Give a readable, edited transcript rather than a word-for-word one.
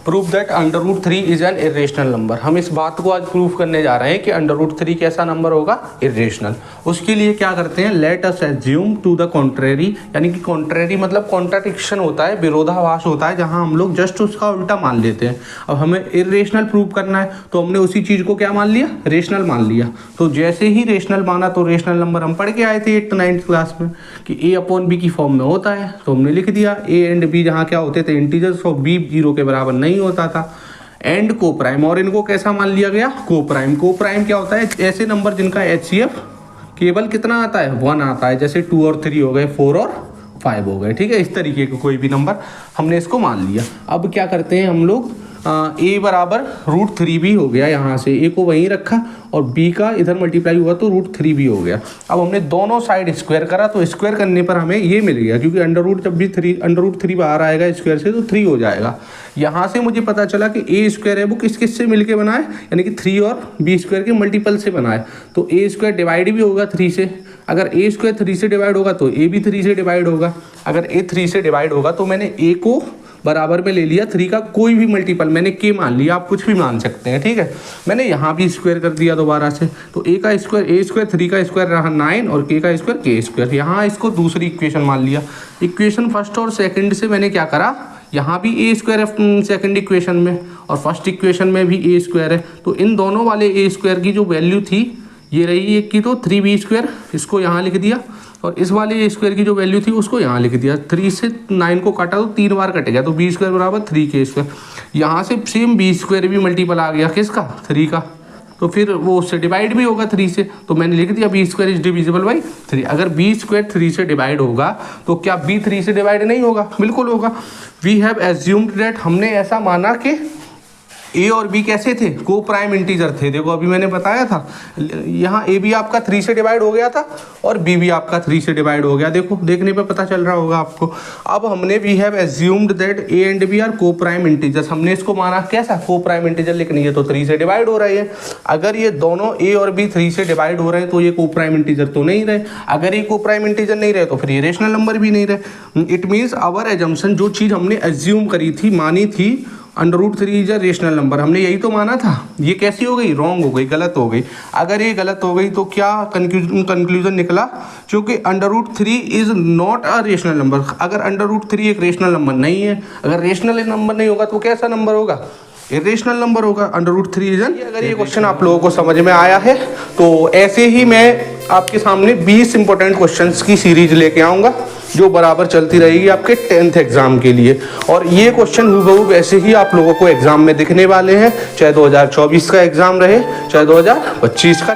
Prove that under root 3 is an irrational number. हम इस बात को आज प्रूव करने जा रहे हैं कि अंडर रूट 3 कैसा नंबर होगा, इरेशनल। उसके लिए क्या करते हैं, let us assume to the contrary, यानी कि कॉन्ट्रेरी मतलब कॉन्ट्राडिक्शन होता है, विरोधाभास होता है, जहां हम लोग जस्ट उसका उल्टा मान लेते हैं। अब हमें इरेशनल प्रूव करना है तो हमने उसी चीज को क्या मान लिया, रेशनल मान लिया। तो जैसे ही रेशनल माना तो रेशनल नंबर हम पढ़ के आए थे 8th 9th क्लास में कि a अपॉन b की फॉर्म में होता है, तो हमने लिख दिया a एंड b जहाँ क्या होते थे इंटीजर्स, और b 0 के बराबर नहीं होता था, एंड को प्राइम। और इनको कैसा मान लिया गया, को प्राइम। को प्राइम क्या होता है, ऐसे नंबर जिनका HCF केवल कितना आता है, 1 आता है, जैसे 2 और 3 हो गए, 4 और 5 हो गए, ठीक है। इस तरीके का कोई भी नंबर हमने इसको मान लिया। अब क्या करते हैं हम लोग, a बराबर √3 भी हो गया, यहाँ से a को वहीं रखा और b का इधर मल्टीप्लाई हुआ तो √3 भी हो गया। अब हमने दोनों साइड स्क्वायर करा तो स्क्वायर करने पर हमें ये मिल गया, क्योंकि जब भी √3 बाहर आएगा स्क्वायर से तो 3 हो जाएगा। यहाँ से मुझे पता चला कि a स्क्वायर है वो किस से मिलके बना है, यानी कि 3 और b स्क्वायर के मल्टीपल से बना है। तो a स्क्वायर डिवाइड भी होगा 3 से, अगर a स्क्वायर 3 से डिवाइड होगा तो a भी 3 से डिवाइड होगा। अगर a 3 से डिवाइड होगा तो मैंने a को बराबर में ले लिया 3 का कोई भी मल्टीपल, मैंने k मान लिया, आप कुछ भी मान सकते हैं, ठीक है। मैंने यहाँ भी स्क्वायर कर दिया दोबारा से, तो a का स्क्वायर 3 का स्क्वायर रहा 9 और k का स्क्वायर k स्क्वायर। यहाँ इसको दूसरी इक्वेशन मान लिया। इक्वेशन फर्स्ट और सेकंड से मैंने क्या करा, यहाँ भी a स्क्वायर है सेकंड इक्वेशन में और फर्स्ट इक्वेशन में भी a स्क्वायर है, तो इन दोनों वाले a स्क्वायर की जो वैल्यू थी ये रही एक की, तो 3b स्क्वायर इसको यहाँ लिख दिया, और इस वाले स्क्वायर की जो वैल्यू थी उसको यहाँ लिख दिया। 3 से 9 को काटा तो 3 बार कटेगा, तो b स्क्वायर बराबर 3k स्क्वायर। यहाँ से सेम b स्क्वायर भी मल्टीपल आ गया, किसका, 3 का, तो फिर वो उससे डिवाइड भी होगा 3 से, तो मैंने लिख दिया b square is divisible by 3। अगर b स्क्वायर 3 से डिवाइड होगा तो क्या b 3 से डिवाइड नहीं होगा, बिल्कुल होगा। वी हैव एज्यूम्ड दैट, हमने ऐसा माना कि a और b कैसे थे, को प्राइम इंटीजर थे। देखो अभी मैंने बताया था, यहाँ a भी आपका 3 से डिवाइड हो गया था और b भी आपका 3 से डिवाइड हो गया, देखो देखने पे पता चल रहा होगा आपको। अब हमने we have assumed that a and b are coprime integers, हमने इसको माना कैसा, को प्राइम इंटीजर लिखनी है तो 3 से डिवाइड हो रही है। अगर ये दोनों a और b 3 से डिवाइड हो रहे हैं तो ये को प्राइम इंटीजर तो नहीं रहे। अगर ये को प्राइम इंटीजर नहीं रहे तो फिर ये रेशनल नंबर भी नहीं रहे। इट मीन्स आवर एजम्पशन, जो चीज़ हमने एज्यूम करी थी, मानी थी, √3 इज अ रेशनल नंबर, हमने यही तो माना था, ये कैसी हो गई, रॉन्ग हो गई, गलत हो गई। अगर ये गलत हो गई तो क्या कंक्लूजन निकला, क्योंकि √3 is not a rational number. अगर √3 एक रेशनल नंबर नहीं है, अगर रेशनल नंबर नहीं होगा तो कैसा नंबर होगा, इरेशनल नंबर होगा। √3 इज एन। अगर ये क्वेश्चन आप लोगों को समझ में आया है तो ऐसे ही मैं आपके सामने 20 इंपॉर्टेंट क्वेश्चंस की सीरीज लेके आऊँगा जो बराबर चलती रहेगी आपके 10th एग्जाम के लिए। और ये क्वेश्चन हूबहू वैसे ही आप लोगों को एग्जाम में दिखने वाले हैं, चाहे 2024 का एग्जाम रहे चाहे 2025 का।